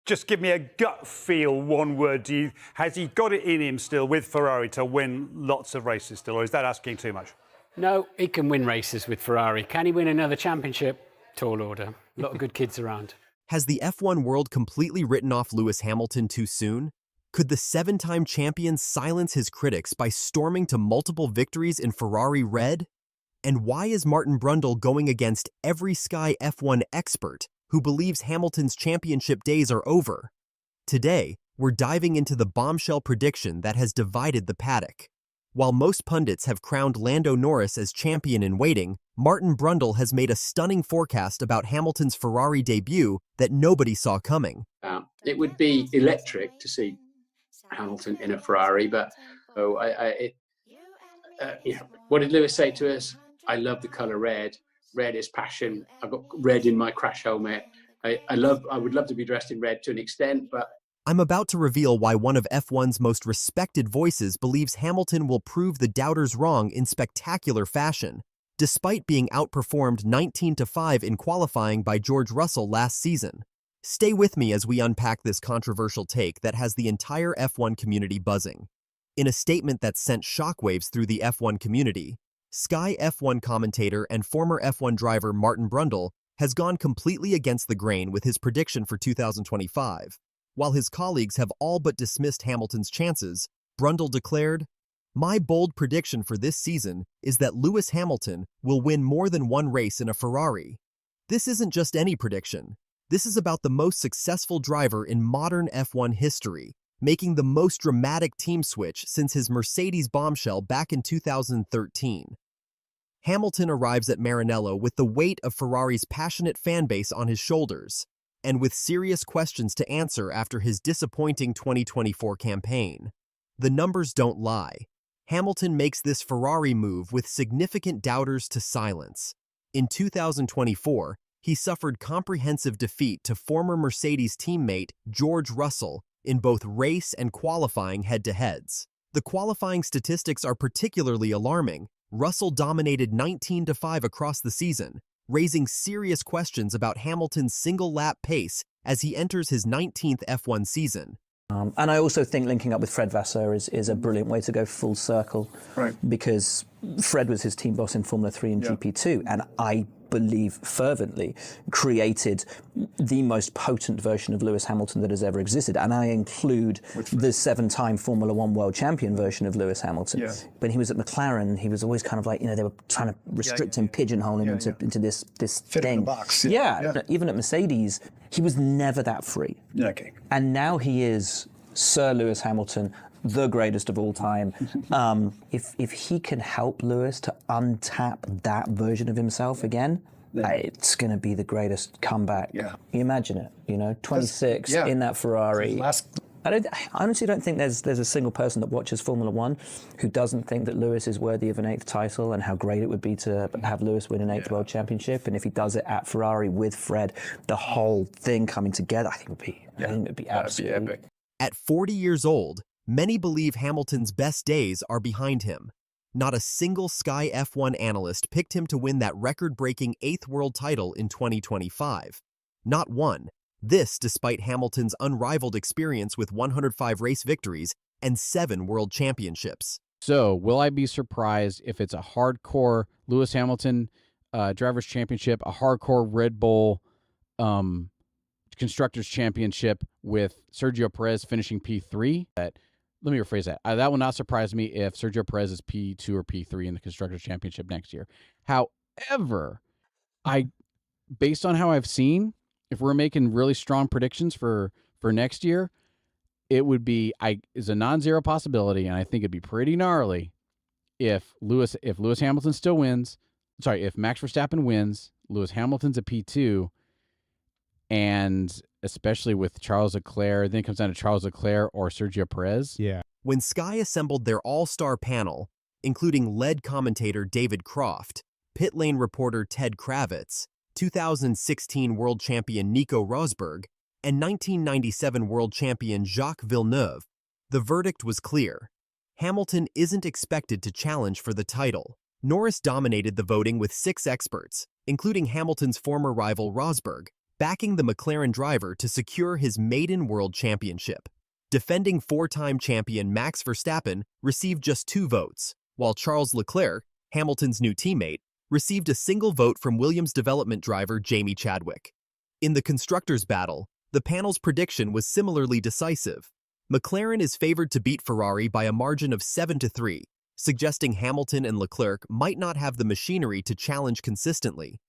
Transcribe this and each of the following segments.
Just give me a gut feel, one word. Has he got it in him still with Ferrari to win lots of races still, or is that asking too much? No, he can win races with Ferrari. Can he win another championship? Tall order. A lot of good kids around. Has the F1 world completely written off Lewis Hamilton too soon? Could the seven-time champion silence his critics by storming to multiple victories in Ferrari red? And why is Martin Brundle going against every Sky F1 expert who believes Hamilton's championship days are over? Today, we're diving into the bombshell prediction that has divided the paddock. While most pundits have crowned Lando Norris as champion in waiting, Martin Brundle has made a stunning forecast about Hamilton's Ferrari debut that nobody saw coming. It would be electric to see Hamilton in a Ferrari, but what did Lewis say to us? I love the colour red. Red is passion. I've got red in my crash helmet. I would love to be dressed in red to an extent, but I'm about to reveal why one of F1's most respected voices believes Hamilton will prove the doubters wrong in spectacular fashion, despite being outperformed 19-5 in qualifying by George Russell last season. Stay with me as we unpack this controversial take that has the entire F1 community buzzing. In a statement that sent shockwaves through the F1 community, Sky F1 commentator and former F1 driver Martin Brundle has gone completely against the grain with his prediction for 2025. While his colleagues have all but dismissed Hamilton's chances, Brundle declared, "My bold prediction for this season is that Lewis Hamilton will win more than one race in a Ferrari. This isn't just any prediction. This is about the most successful driver in modern F1 history, making the most dramatic team switch since his Mercedes bombshell back in 2013. Hamilton arrives at Maranello with the weight of Ferrari's passionate fanbase on his shoulders, and with serious questions to answer after his disappointing 2024 campaign. The numbers don't lie. Hamilton makes this Ferrari move with significant doubters to silence. In 2024, he suffered comprehensive defeat to former Mercedes teammate George Russell in both race and qualifying head-to-heads. The qualifying statistics are particularly alarming. Russell dominated 19-5 across the season, raising serious questions about Hamilton's single-lap pace as he enters his 19th F1 season. And I also think linking up with Fred Vasseur is a brilliant way to go full circle, right? Because Fred was his team boss in Formula 3 and GP2, and I believe fervently created the most potent version of Lewis Hamilton that has ever existed. And I include the seven-time Formula 1 world champion version of Lewis Hamilton. Yeah. When he was at McLaren, he was always kind of like, they were trying to restrict him, pigeonhole him into this Fit thing. in the box. Even at Mercedes, he was never that free. Okay. And now he is Sir Lewis Hamilton, the greatest of all time. If he can help Lewis to untap that version of himself again, it's going to be the greatest comeback. Yeah. You imagine it, 26 in that Ferrari. I honestly don't think there's a single person that watches Formula 1 who doesn't think that Lewis is worthy of an 8th title and how great it would be to have Lewis win an 8th world championship. And if he does it at Ferrari with Fred, the whole thing coming together, I think it would be absolutely epic. At 40 years old, many believe Hamilton's best days are behind him. Not a single Sky F1 analyst picked him to win that record-breaking 8th world title in 2025. Not one. This despite Hamilton's unrivaled experience with 105 race victories and 7 world championships. So, will I be surprised if it's a hardcore Lewis Hamilton Drivers' Championship, a hardcore Red Bull Constructors' Championship with Sergio Perez finishing P3? Let me rephrase that. That will not surprise me if Sergio Perez is P2 or P3 in the Constructors' Championship next year. However, based on how I've seen, if we're making really strong predictions for next year, it would be is a non-zero possibility, and I think it'd be pretty gnarly if Lewis Hamilton still wins. Sorry, if Max Verstappen wins, Lewis Hamilton's a P2, and especially with Charles Leclerc, then it comes down to Charles Leclerc or Sergio Perez. Yeah. When Sky assembled their all-star panel, including lead commentator David Croft, pit lane reporter Ted Kravitz, 2016 world champion Nico Rosberg, and 1997 world champion Jacques Villeneuve, the verdict was clear. Hamilton isn't expected to challenge for the title. Norris dominated the voting with 6 experts, including Hamilton's former rival Rosberg, backing the McLaren driver to secure his maiden world championship. Defending four-time champion Max Verstappen received just 2 votes, while Charles Leclerc, Hamilton's new teammate, received a single vote from Williams development driver Jamie Chadwick. In the constructors' battle, the panel's prediction was similarly decisive. McLaren is favored to beat Ferrari by a margin of 7-3, suggesting Hamilton and Leclerc might not have the machinery to challenge consistently.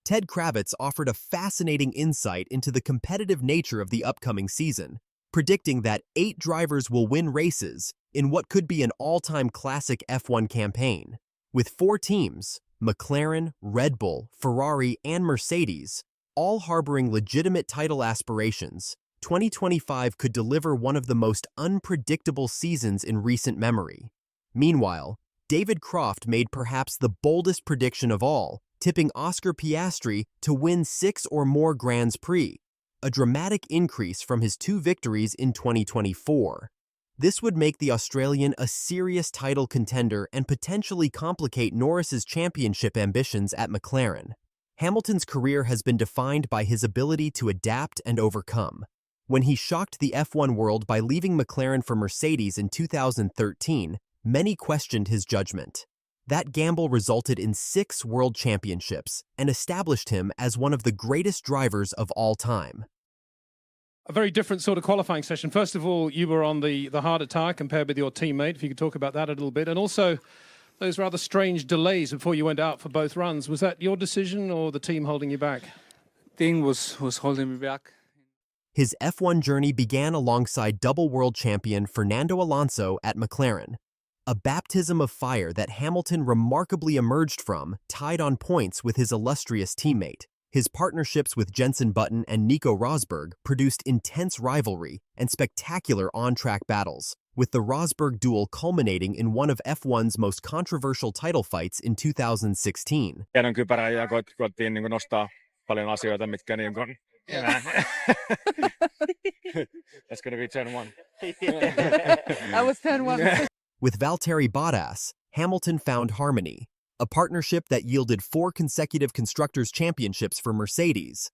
Ted Kravitz offered a fascinating insight into the competitive nature of the upcoming season, predicting that 8 drivers will win races in what could be an all-time classic F1 campaign. With 4 teams, McLaren, Red Bull, Ferrari, and Mercedes, all harboring legitimate title aspirations, 2025 could deliver one of the most unpredictable seasons in recent memory. Meanwhile, David Croft made perhaps the boldest prediction of all, tipping Oscar Piastri to win 6 or more Grands Prix, a dramatic increase from his 2 victories in 2024. This would make the Australian a serious title contender and potentially complicate Norris's championship ambitions at McLaren. Hamilton's career has been defined by his ability to adapt and overcome. When he shocked the F1 world by leaving McLaren for Mercedes in 2013, many questioned his judgment. That gamble resulted in 6 world championships and established him as one of the greatest drivers of all time. A very different sort of qualifying session. First of all, you were on the harder tyre compared with your teammate, if you could talk about that a little bit. And also, those rather strange delays before you went out for both runs. Was that your decision or the team holding you back? Team was holding me back. His F1 journey began alongside double world champion Fernando Alonso at McLaren, a baptism of fire that Hamilton remarkably emerged from, tied on points with his illustrious teammate. His partnerships with Jenson Button and Nico Rosberg produced intense rivalry and spectacular on-track battles, with the Rosberg duel culminating in one of F1's most controversial title fights in 2016. Hienon kypärä ja koettiin niin nostaa paljon asioita, mitkä niin kuin That's going to be 10-1. I was 10-1. With Valtteri Bottas, Hamilton found harmony, a partnership that yielded 4 consecutive Constructors' Championships for Mercedes.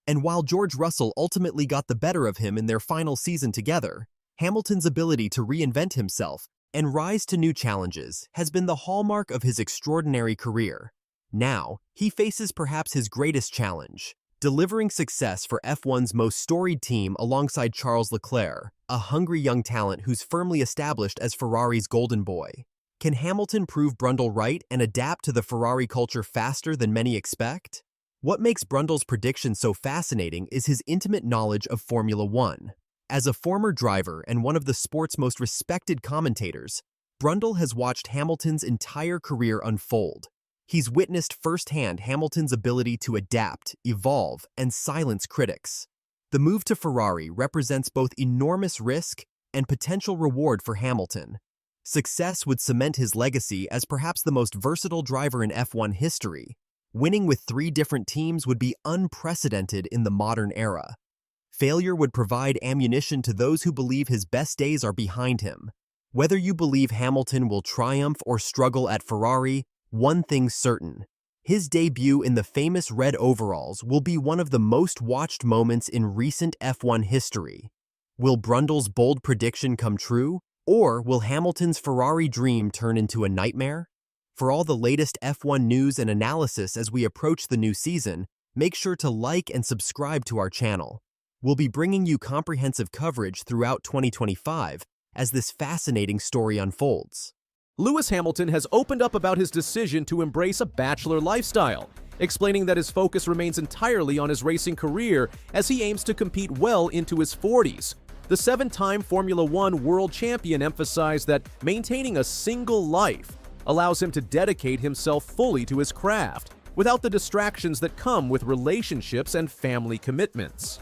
And while George Russell ultimately got the better of him in their final season together, Hamilton's ability to reinvent himself and rise to new challenges has been the hallmark of his extraordinary career. Now, he faces perhaps his greatest challenge, delivering success for F1's most storied team alongside Charles Leclerc, a hungry young talent who's firmly established as Ferrari's golden boy. Can Hamilton prove Brundle right and adapt to the Ferrari culture faster than many expect? What makes Brundle's prediction so fascinating is his intimate knowledge of Formula One. As a former driver and one of the sport's most respected commentators, Brundle has watched Hamilton's entire career unfold. He's witnessed firsthand Hamilton's ability to adapt, evolve, and silence critics. The move to Ferrari represents both enormous risk and potential reward for Hamilton. Success would cement his legacy as perhaps the most versatile driver in F1 history. Winning with 3 different teams would be unprecedented in the modern era. Failure would provide ammunition to those who believe his best days are behind him. Whether you believe Hamilton will triumph or struggle at Ferrari, one thing's certain. His debut in the famous red overalls will be one of the most watched moments in recent F1 history. Will Brundle's bold prediction come true? Or will Hamilton's Ferrari dream turn into a nightmare? For all the latest F1 news and analysis as we approach the new season, make sure to like and subscribe to our channel. We'll be bringing you comprehensive coverage throughout 2025 as this fascinating story unfolds. Lewis Hamilton has opened up about his decision to embrace a bachelor lifestyle, explaining that his focus remains entirely on his racing career as he aims to compete well into his 40s. The 7-time Formula One world champion emphasized that maintaining a single life allows him to dedicate himself fully to his craft, without the distractions that come with relationships and family commitments.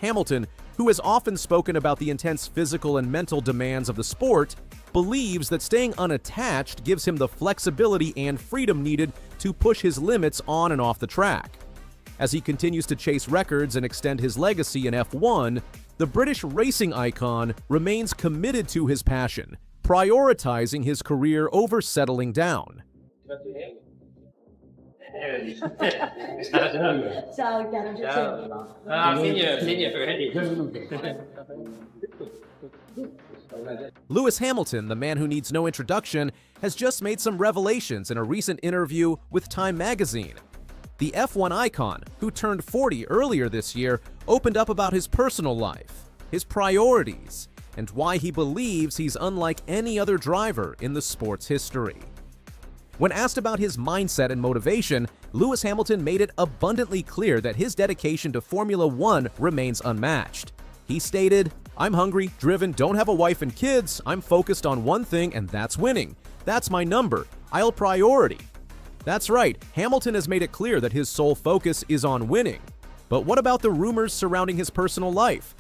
Hamilton, who has often spoken about the intense physical and mental demands of the sport, believes that staying unattached gives him the flexibility and freedom needed to push his limits on and off the track. As he continues to chase records and extend his legacy in F1, the British racing icon remains committed to his passion, prioritizing his career over settling down. Ciao, caro Lewis Hamilton, the man who needs no introduction, has just made some revelations in a recent interview with Time magazine. The F1 icon, who turned 40 earlier this year, opened up about his personal life, his priorities, and why he believes he's unlike any other driver in the sport's history. When asked about his mindset and motivation, Lewis Hamilton made it abundantly clear that his dedication to Formula One remains unmatched. He stated, "I'm hungry, driven, don't have a wife and kids. I'm focused on one thing, and that's winning. That's my number. I'll priority." That's right, Hamilton has made it clear that his sole focus is on winning. But what about the rumors surrounding his personal life?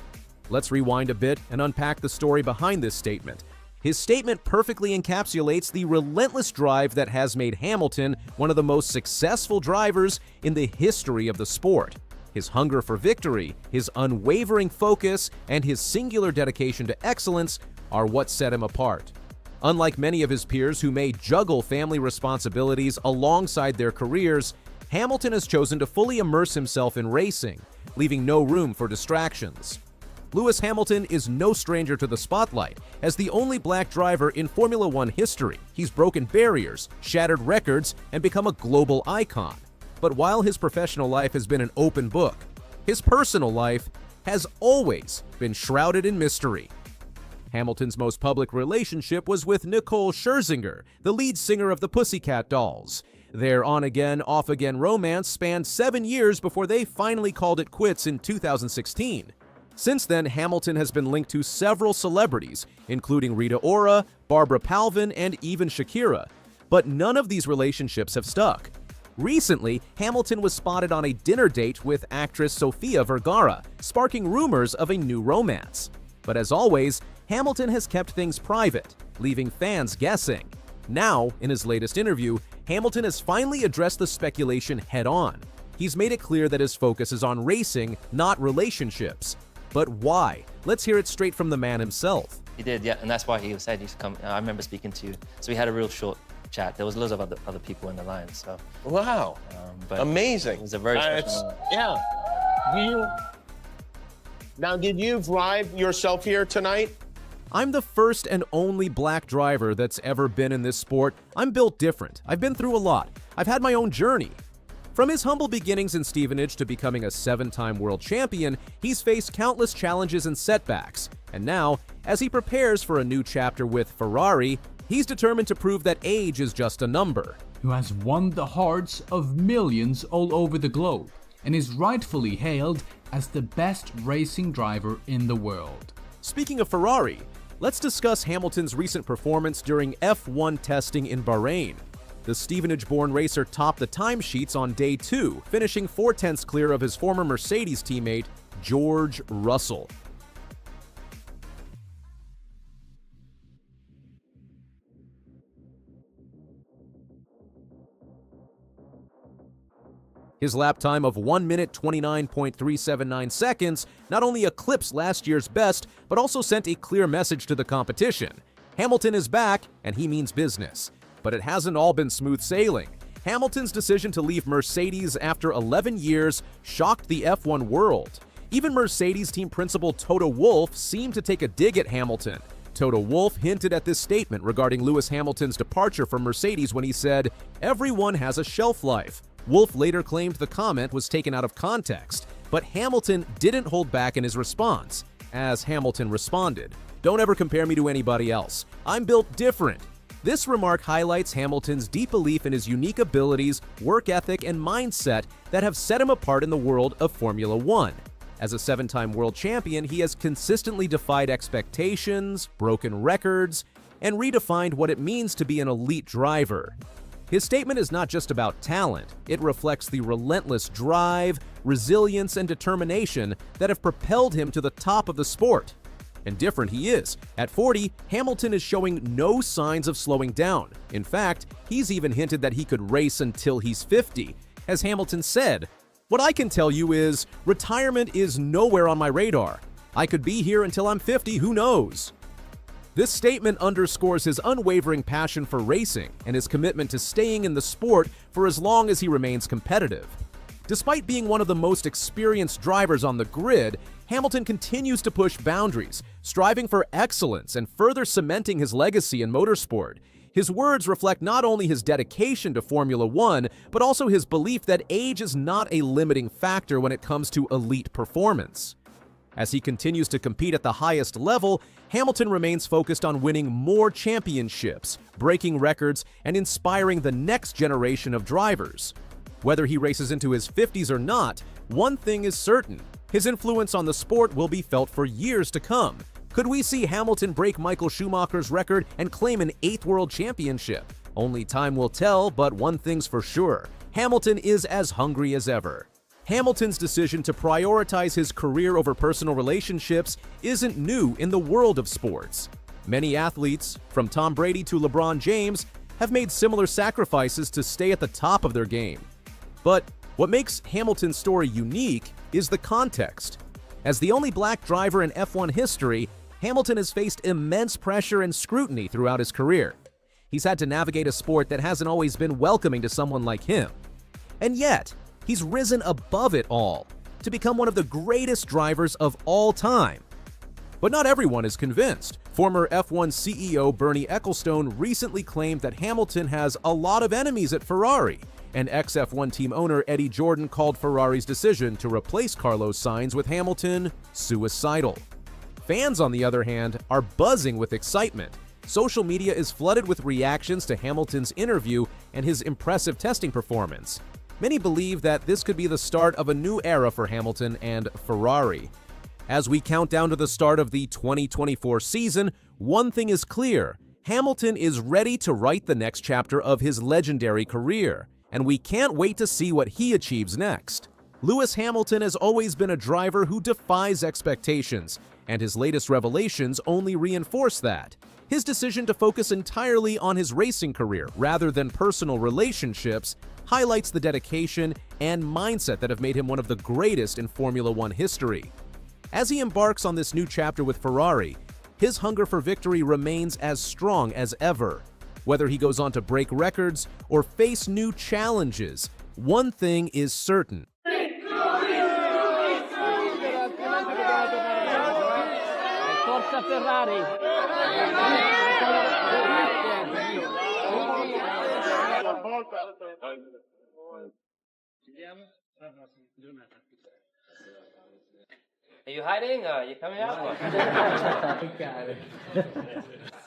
Let's rewind a bit and unpack the story behind this statement. His statement perfectly encapsulates the relentless drive that has made Hamilton one of the most successful drivers in the history of the sport. His hunger for victory, his unwavering focus, and his singular dedication to excellence are what set him apart. Unlike many of his peers who may juggle family responsibilities alongside their careers, Hamilton has chosen to fully immerse himself in racing, leaving no room for distractions. Lewis Hamilton is no stranger to the spotlight. As the only black driver in Formula One history, he's broken barriers, shattered records, and become a global icon. But while his professional life has been an open book, his personal life has always been shrouded in mystery. Hamilton's most public relationship was with Nicole Scherzinger, the lead singer of the Pussycat Dolls. Their on-again, off-again romance spanned 7 years before they finally called it quits in 2016. Since then, Hamilton has been linked to several celebrities, including Rita Ora, Barbara Palvin, and even Shakira. But none of these relationships have stuck. Recently, Hamilton was spotted on a dinner date with actress Sofia Vergara, sparking rumors of a new romance. But as always, Hamilton has kept things private, leaving fans guessing. Now, in his latest interview, Hamilton has finally addressed the speculation head-on. He's made it clear that his focus is on racing, not relationships. But why? Let's hear it straight from the man himself. He did, yeah, and that's why he said you should come. I remember speaking to you, so we had a real short chat. There was loads of other people in the line, so. Wow, but amazing. It was a very special moment. Yeah. Now, did you drive yourself here tonight? I'm the first and only black driver that's ever been in this sport. I'm built different. I've been through a lot. I've had my own journey. From his humble beginnings in Stevenage to becoming a 7-time world champion, he's faced countless challenges and setbacks. And now, as he prepares for a new chapter with Ferrari, he's determined to prove that age is just a number. Who has won the hearts of millions all over the globe and is rightfully hailed as the best racing driver in the world. Speaking of Ferrari, let's discuss Hamilton's recent performance during F1 testing in Bahrain. The Stevenage-born racer topped the timesheets on day 2, finishing 4/10 clear of his former Mercedes teammate, George Russell. His lap time of 1 minute 29.379 seconds not only eclipsed last year's best, but also sent a clear message to the competition. Hamilton is back, and he means business. But it hasn't all been smooth sailing. Hamilton's decision to leave Mercedes after 11 years shocked the F1 world. Even Mercedes team principal Toto Wolff seemed to take a dig at Hamilton. Toto Wolff hinted at this statement regarding Lewis Hamilton's departure from Mercedes when he said, "Everyone has a shelf life." Wolff later claimed the comment was taken out of context, but Hamilton didn't hold back in his response. As Hamilton responded, "Don't ever compare me to anybody else. I'm built different." This remark highlights Hamilton's deep belief in his unique abilities, work ethic, and mindset that have set him apart in the world of Formula One. As a 7-time world champion, he has consistently defied expectations, broken records, and redefined what it means to be an elite driver. His statement is not just about talent, it reflects the relentless drive, resilience, and determination that have propelled him to the top of the sport. And different he is. At 40, Hamilton is showing no signs of slowing down. In fact, he's even hinted that he could race until he's 50. As Hamilton said, "What I can tell you is, retirement is nowhere on my radar. I could be here until I'm 50, who knows?" This statement underscores his unwavering passion for racing and his commitment to staying in the sport for as long as he remains competitive. Despite being one of the most experienced drivers on the grid, Hamilton continues to push boundaries, striving for excellence and further cementing his legacy in motorsport. His words reflect not only his dedication to Formula One, but also his belief that age is not a limiting factor when it comes to elite performance. As he continues to compete at the highest level, Hamilton remains focused on winning more championships, breaking records, and inspiring the next generation of drivers. Whether he races into his 50s or not, one thing is certain: his influence on the sport will be felt for years to come. Could we see Hamilton break Michael Schumacher's record and claim an 8th world championship? Only time will tell, but one thing's for sure: Hamilton is as hungry as ever. Hamilton's decision to prioritize his career over personal relationships isn't new in the world of sports. Many athletes, from Tom Brady to LeBron James, have made similar sacrifices to stay at the top of their game. But what makes Hamilton's story unique is the context. As the only black driver in F1 history, Hamilton has faced immense pressure and scrutiny throughout his career. He's had to navigate a sport that hasn't always been welcoming to someone like him. And yet, he's risen above it all to become one of the greatest drivers of all time. But not everyone is convinced. Former F1 CEO Bernie Ecclestone recently claimed that Hamilton has a lot of enemies at Ferrari, and ex-F1 team owner Eddie Jordan called Ferrari's decision to replace Carlos Sainz with Hamilton suicidal. Fans, on the other hand, are buzzing with excitement. Social media is flooded with reactions to Hamilton's interview and his impressive testing performance. Many believe that this could be the start of a new era for Hamilton and Ferrari. As we count down to the start of the 2024 season, one thing is clear: Hamilton is ready to write the next chapter of his legendary career, and we can't wait to see what he achieves next. Lewis Hamilton has always been a driver who defies expectations, and his latest revelations only reinforce that. His decision to focus entirely on his racing career rather than personal relationships highlights the dedication and mindset that have made him one of the greatest in Formula One history. As he embarks on this new chapter with Ferrari, his hunger for victory remains as strong as ever. Whether he goes on to break records or face new challenges, one thing is certain: Forza Ferrari! Are you hiding or are you coming out?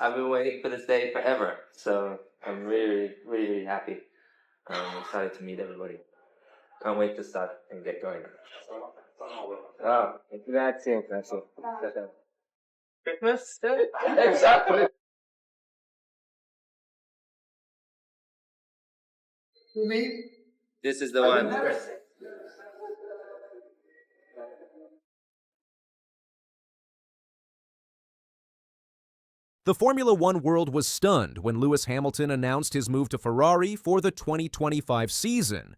I've been waiting for this day forever, so I'm really happy. I'm excited to meet everybody. Can't wait to start and get going. Oh, grazie. Christmas? Exactly. Me? This is the one. The Formula One world was stunned when Lewis Hamilton announced his move to Ferrari for the 2025 season.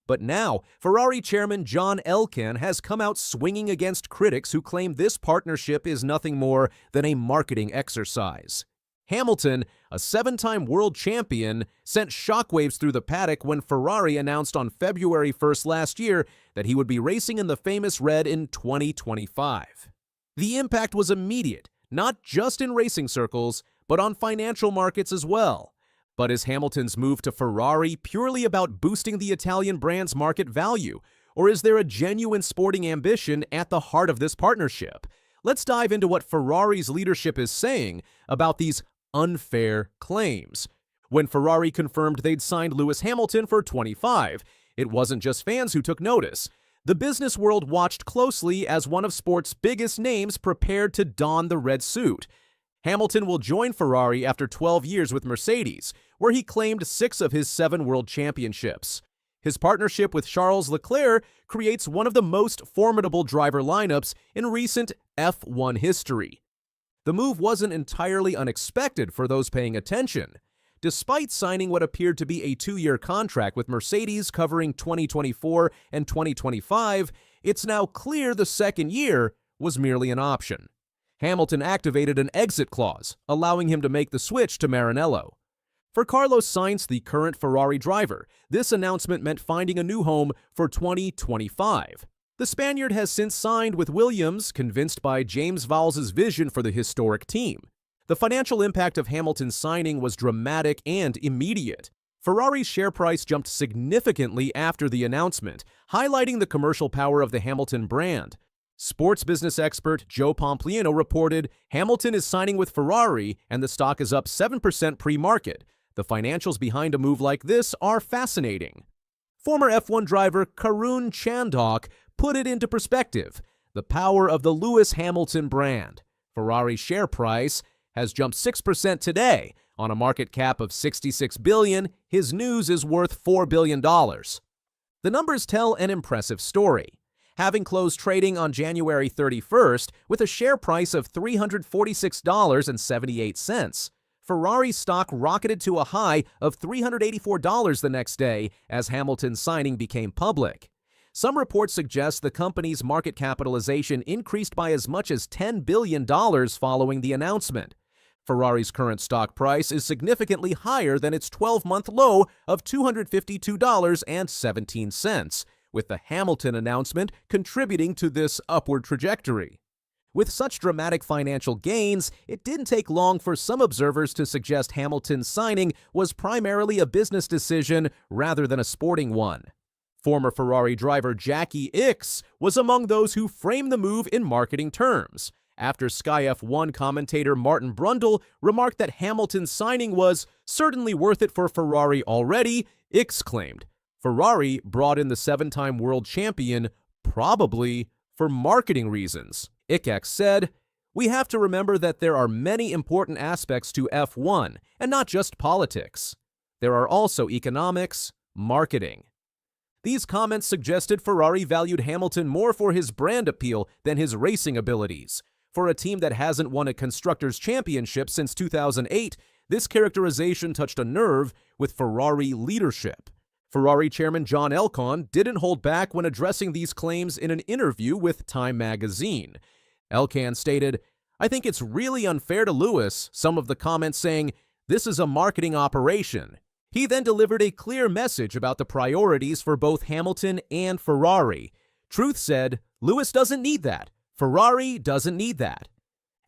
But now, Ferrari chairman John Elkann has come out swinging against critics who claim this partnership is nothing more than a marketing exercise. Hamilton, a 7-time world champion, sent shockwaves through the paddock when Ferrari announced on February 1st last year that he would be racing in the famous red in 2025. The impact was immediate, not just in racing circles, but on financial markets as well. But is Hamilton's move to Ferrari purely about boosting the Italian brand's market value, or is there a genuine sporting ambition at the heart of this partnership? Let's dive into what Ferrari's leadership is saying about these unfair claims. When Ferrari confirmed they'd signed Lewis Hamilton for 25, it wasn't just fans who took notice. The business world watched closely as one of sport's biggest names prepared to don the red suit. Hamilton will join Ferrari after 12 years with Mercedes, where he claimed 6 of his 7 world championships. His partnership with Charles Leclerc creates one of the most formidable driver lineups in recent F1 history. The move wasn't entirely unexpected for those paying attention. Despite signing what appeared to be a 2-year contract with Mercedes covering 2024 and 2025, it's now clear the second year was merely an option. Hamilton activated an exit clause, allowing him to make the switch to Maranello. For Carlos Sainz, the current Ferrari driver, this announcement meant finding a new home for 2025. The Spaniard has since signed with Williams, convinced by James Vowles' vision for the historic team. The financial impact of Hamilton's signing was dramatic and immediate. Ferrari's share price jumped significantly after the announcement, highlighting the commercial power of the Hamilton brand. Sports business expert Joe Pompliano reported Hamilton is signing with Ferrari and the stock is up 7% pre-market. The financials behind a move like this are fascinating. Former F1 driver Karun Chandhok put it into perspective, the power of the Lewis Hamilton brand. Ferrari's share price has jumped 6% today. On a market cap of $66 billion, his news is worth $4 billion. The numbers tell an impressive story. Having closed trading on January 31st with a share price of $346.78, Ferrari's stock rocketed to a high of $384 the next day as Hamilton's signing became public. Some reports suggest the company's market capitalization increased by as much as $10 billion following the announcement. Ferrari's current stock price is significantly higher than its 12-month low of $252.17, with the Hamilton announcement contributing to this upward trajectory. With such dramatic financial gains, it didn't take long for some observers to suggest Hamilton's signing was primarily a business decision rather than a sporting one. Former Ferrari driver Jackie Ickx was among those who framed the move in marketing terms. After Sky F1 commentator Martin Brundle remarked that Hamilton's signing was certainly worth it for Ferrari already, Ickx claimed Ferrari brought in the 7-time world champion probably for marketing reasons. Ickx said, "We have to remember that there are many important aspects to F1, and not just politics. There are also economics, marketing." These comments suggested Ferrari valued Hamilton more for his brand appeal than his racing abilities. For a team that hasn't won a Constructors' Championship since 2008, this characterization touched a nerve with Ferrari leadership. Ferrari chairman John Elkann didn't hold back when addressing these claims in an interview with Time magazine. Elkann stated, "I think it's really unfair to Lewis," some of the comments saying, "This is a marketing operation." He then delivered a clear message about the priorities for both Hamilton and Ferrari. Truth said, Lewis doesn't need that. Ferrari doesn't need that.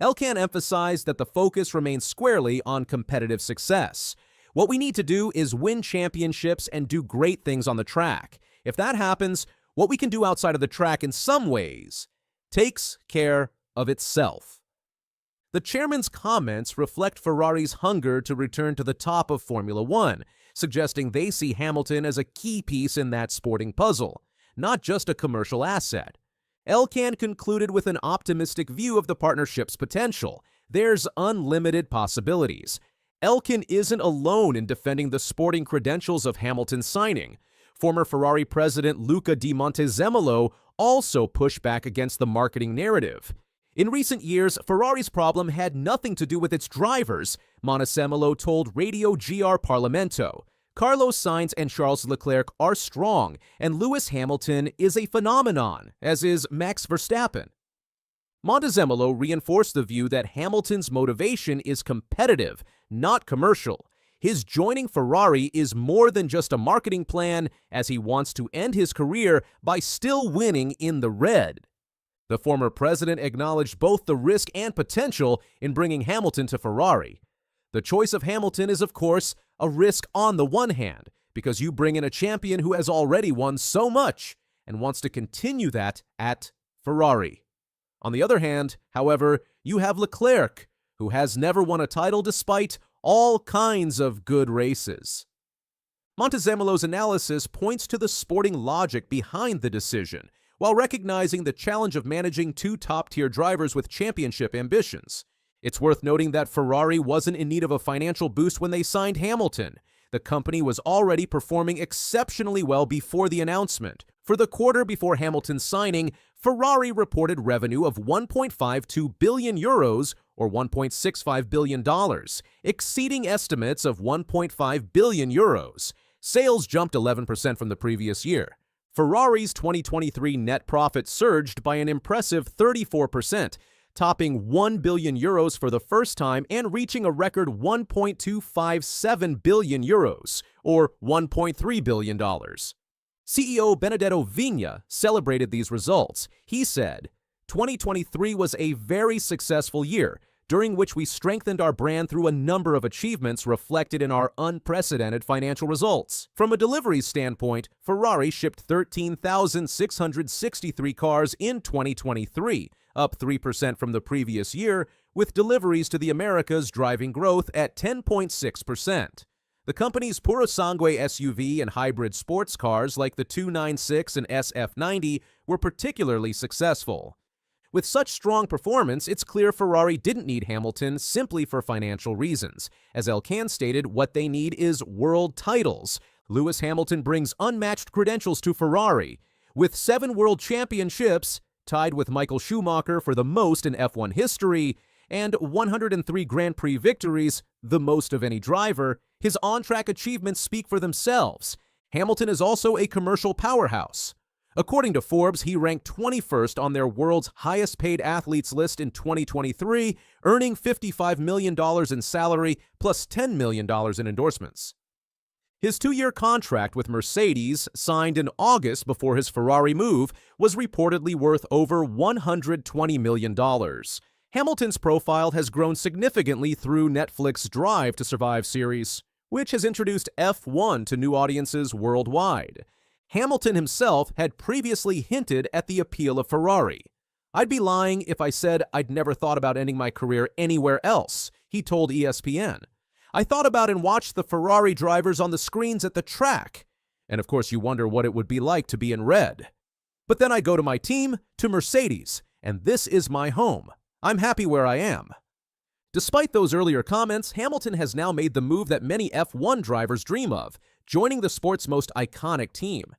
Elkann emphasized that the focus remains squarely on competitive success. What we need to do is win championships and do great things on the track. If that happens, what we can do outside of the track in some ways takes care of itself. The chairman's comments reflect Ferrari's hunger to return to the top of Formula One, suggesting they see Hamilton as a key piece in that sporting puzzle, not just a commercial asset. Elkann concluded with an optimistic view of the partnership's potential. There's unlimited possibilities. Elkann isn't alone in defending the sporting credentials of Hamilton's signing. Former Ferrari president Luca Di Montezemolo also pushed back against the marketing narrative. In recent years, Ferrari's problem had nothing to do with its drivers, Montezemolo told Radio GR Parlamento. Carlos Sainz and Charles Leclerc are strong, and Lewis Hamilton is a phenomenon, as is Max Verstappen. Montezemolo reinforced the view that Hamilton's motivation is competitive, not commercial. His joining Ferrari is more than just a marketing plan, as he wants to end his career by still winning in the red. The former president acknowledged both the risk and potential in bringing Hamilton to Ferrari. The choice of Hamilton is, of course, a risk on the one hand, because you bring in a champion who has already won so much and wants to continue that at Ferrari. On the other hand, however, you have Leclerc, who has never won a title despite all kinds of good races. Montezemolo's analysis points to the sporting logic behind the decision, while recognizing the challenge of managing two top-tier drivers with championship ambitions. It's worth noting that Ferrari wasn't in need of a financial boost when they signed Hamilton. The company was already performing exceptionally well before the announcement. For the quarter before Hamilton's signing, Ferrari reported revenue of €1.52 billion or $1.65 billion, exceeding estimates of €1.5 billion. Sales jumped 11% from the previous year. Ferrari's 2023 net profit surged by an impressive 34%, topping €1 billion for the first time and reaching a record €1.257 billion, or $1.3 billion. CEO Benedetto Vigna celebrated these results. He said, "2023 was a very successful year, during which we strengthened our brand through a number of achievements reflected in our unprecedented financial results. From a delivery standpoint, Ferrari shipped 13,663 cars in 2023, up 3% from the previous year, with deliveries to the Americas driving growth at 10.6%. The company's Purosangue SUV and hybrid sports cars like the 296 and SF90 were particularly successful. With such strong performance, it's clear Ferrari didn't need Hamilton simply for financial reasons. As Elkann stated, what they need is world titles. Lewis Hamilton brings unmatched credentials to Ferrari. With 7 world championships, tied with Michael Schumacher for the most in F1 history, and 103 Grand Prix victories, the most of any driver, his on-track achievements speak for themselves. Hamilton is also a commercial powerhouse. According to Forbes, he ranked 21st on their world's highest-paid athletes list in 2023, earning $55 million in salary plus $10 million in endorsements. His 2-year contract with Mercedes, signed in August before his Ferrari move, was reportedly worth over $120 million. Hamilton's profile has grown significantly through Netflix's Drive to Survive series, which has introduced F1 to new audiences worldwide. Hamilton himself had previously hinted at the appeal of Ferrari. "I'd be lying if I said I'd never thought about ending my career anywhere else," he told ESPN. "I thought about and watched the Ferrari drivers on the screens at the track. And of course you wonder what it would be like to be in red. But then I go to my team, to Mercedes, and this is my home. I'm happy where I am." Despite those earlier comments, Hamilton has now made the move that many F1 drivers dream of, joining the sport's most iconic team.